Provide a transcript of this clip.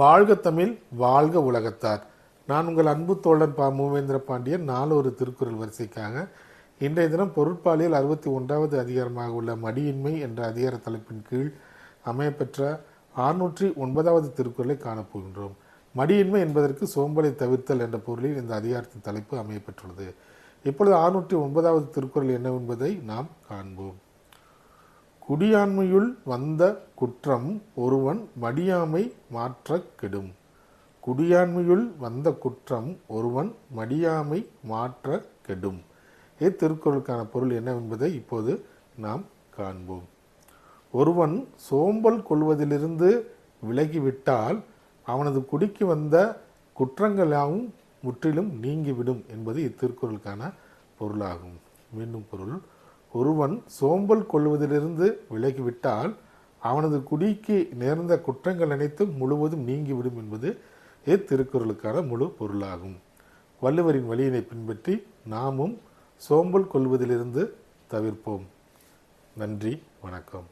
வாழ்க தமிழ், வாழ்க உலகத்தார். நான் உங்கள் அன்பு தோழன் மூவேந்திர பாண்டியன். நாலொரு திருக்குறள் வரிசைக்காக இன்றைய தினம் பொருட்பாலியல் 61வது அதிகாரமாக உள்ள மடியின்மை என்ற அதிகார தலைப்பின் கீழ் அமையப்பெற்ற 609வது திருக்குறளை காணப்போகின்றோம். மடியின்மை என்பதற்கு சோம்பலை தவிர்த்தல் என்ற பொருளில் இந்த அதிகாரத்தின் தலைப்பு அமையப்பெற்றுள்ளது. இப்பொழுது 609வது திருக்குறள் என்னவென்பதை நாம் காண்போம். குடியாண்மையுள் வந்த குற்றம் ஒருவன் மடியாமை மாற்றக் கெடும். குடியாண்மையுள் வந்த குற்றம் ஒருவன் மடியாமை மாற்ற கெடும். இத்திருக்குறளுக்கான பொருள் என்னவென்பதை இப்போது நாம் காண்போம். ஒருவன் சோம்பல் கொள்வதிலிருந்து விலகிவிட்டால் அவனது குடிக்கு வந்த குற்றங்களாகவும் முற்றிலும் நீங்கிவிடும் என்பது இத்திருக்குறளுக்கான பொருளாகும். மீண்டும் பொருள்: ஒருவன் சோம்பல் கொள்வதிலிருந்து விலகிவிட்டால் அவனது குடிக்கு நேர்ந்த குற்றங்கள் அனைத்தும் முழுவதும் நீங்கிவிடும் என்பது இத்திருக்குறளுக்கான முழு பொருளாகும். வள்ளுவரின் வழியினை பின்பற்றி நாமும் சோம்பல் கொள்வதிலிருந்து தவிர்ப்போம். நன்றி, வணக்கம்.